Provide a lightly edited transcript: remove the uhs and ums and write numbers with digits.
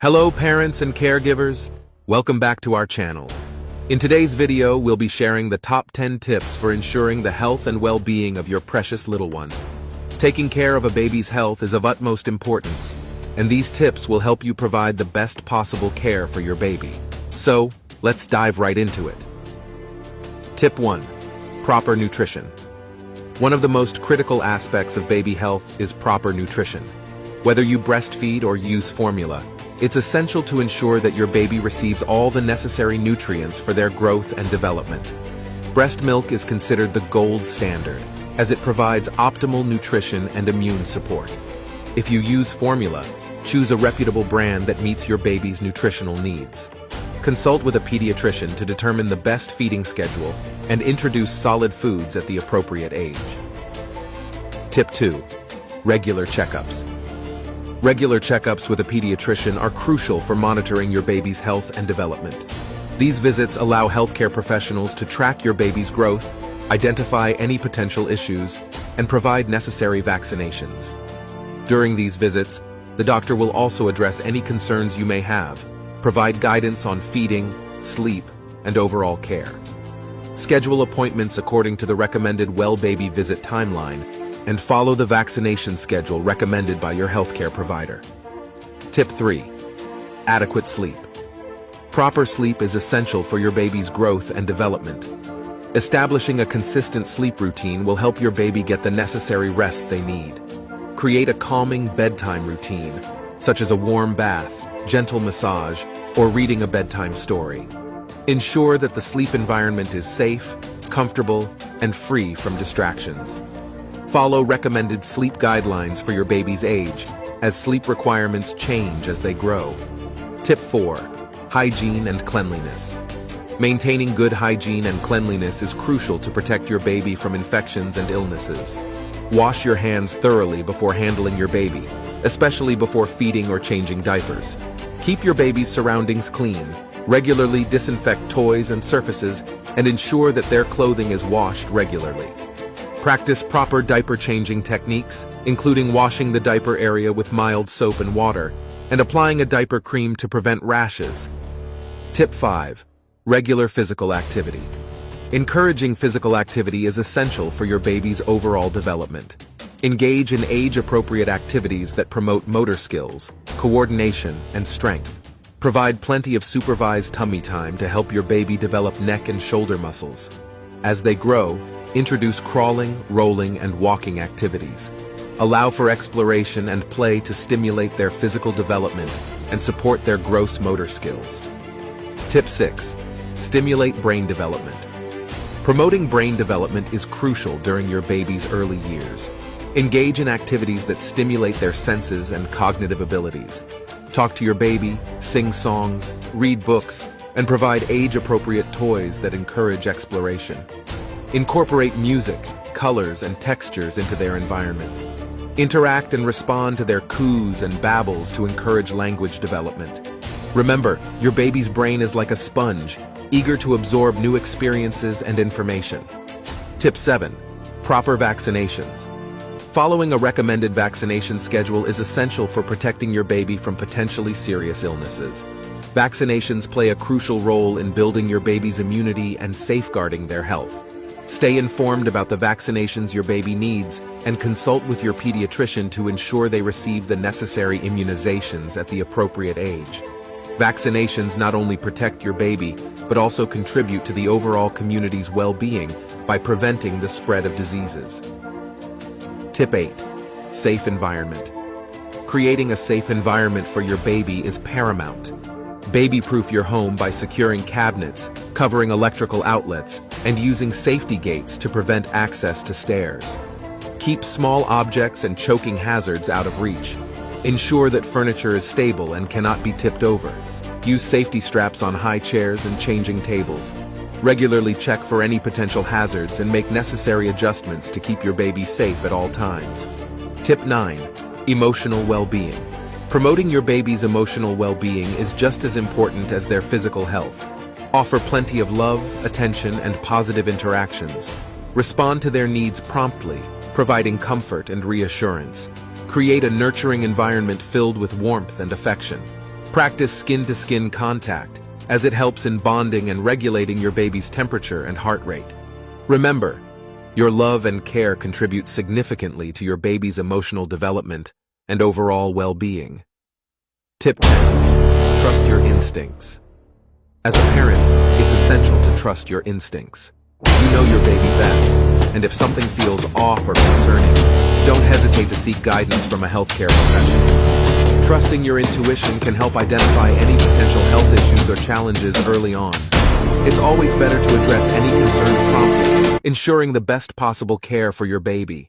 Hello parents and caregivers, welcome back to our channel. In today's video, we'll be sharing the top 10 tips for ensuring the health and well-being of your precious little one. Taking care of a baby's health is of utmost importance, and these tips will help you provide the best possible care for your baby. So, let's dive right into it. Tip 1. Proper nutrition. One of the most critical aspects of baby health is proper nutrition. Whether you breastfeed or use formula, it's essential to ensure that your baby receives all the necessary nutrients for their growth and development. Breast milk is considered the gold standard, as it provides optimal nutrition and immune support. If you use formula, choose a reputable brand that meets your baby's nutritional needs. Consult with a pediatrician to determine the best feeding schedule and introduce solid foods at the appropriate age. Tip 2. Regular checkups. Regular checkups with a pediatrician are crucial for monitoring your baby's health and development. These visits allow healthcare professionals to track your baby's growth, identify any potential issues, and provide necessary vaccinations. During these visits, the doctor will also address any concerns you may have, provide guidance on feeding, sleep, and overall care. Schedule appointments according to the recommended well-baby visit timeline, and follow the vaccination schedule recommended by your healthcare provider. Tip 3. Adequate sleep. Proper sleep is essential for your baby's growth and development. Establishing a consistent sleep routine will help your baby get the necessary rest they need. Create a calming bedtime routine, such as a warm bath, gentle massage, or reading a bedtime story. Ensure that the sleep environment is safe, comfortable, and free from distractions. Follow recommended sleep guidelines for your baby's age, as sleep requirements change as they grow. Tip 4. Hygiene and cleanliness. Maintaining good hygiene and cleanliness is crucial to protect your baby from infections and illnesses. Wash your hands thoroughly before handling your baby, especially before feeding or changing diapers. Keep your baby's surroundings clean. Regularly disinfect toys and surfaces, and ensure that their clothing is washed regularly. Practice proper diaper changing techniques, including washing the diaper area with mild soap and water, and applying a diaper cream to prevent rashes. Tip 5. Regular physical activity. Encouraging physical activity is essential for your baby's overall development. Engage in age-appropriate activities that promote motor skills, coordination, and strength. Provide plenty of supervised tummy time to help your baby develop neck and shoulder muscles. As they grow, introduce crawling, rolling, and walking activities. Allow for exploration and play to stimulate their physical development and support their gross motor skills. Tip 6. Stimulate brain development. Promoting brain development is crucial during your baby's early years. Engage in activities that stimulate their senses and cognitive abilities. Talk to your baby, sing songs, read books, and provide age-appropriate toys that encourage exploration. Incorporate music, colors, and textures into their environment. Interact and respond to their coos and babbles to encourage language development. Remember, your baby's brain is like a sponge, eager to absorb new experiences and information. Tip 7. Proper vaccinations. Following a recommended vaccination schedule is essential for protecting your baby from potentially serious illnesses. Vaccinations play a crucial role in building your baby's immunity and safeguarding their health. Stay informed about the vaccinations your baby needs and consult with your pediatrician to ensure they receive the necessary immunizations at the appropriate age. Vaccinations not only protect your baby, but also contribute to the overall community's well-being by preventing the spread of diseases. Tip 8. Safe environment. Creating a safe environment for your baby is paramount. Baby-proof your home by securing cabinets, covering electrical outlets, and using safety gates to prevent access to stairs. Keep small objects and choking hazards out of reach. Ensure that furniture is stable and cannot be tipped over. Use safety straps on high chairs and changing tables. Regularly check for any potential hazards and make necessary adjustments to keep your baby safe at all times. Tip 9. Emotional well-being. Promoting your baby's emotional well-being is just as important as their physical health. Offer plenty of love, attention, and positive interactions. Respond to their needs promptly, providing comfort and reassurance. Create a nurturing environment filled with warmth and affection. Practice skin-to-skin contact, as it helps in bonding and regulating your baby's temperature and heart rate. Remember, your love and care contribute significantly to your baby's emotional development and overall well-being. Tip 10. Trust your instincts. As a parent, it's essential to trust your instincts. You know your baby best, and if something feels off or concerning, don't hesitate to seek guidance from a healthcare professional. Trusting your intuition can help identify any potential health issues or challenges early on. It's always better to address any concerns promptly, ensuring the best possible care for your baby.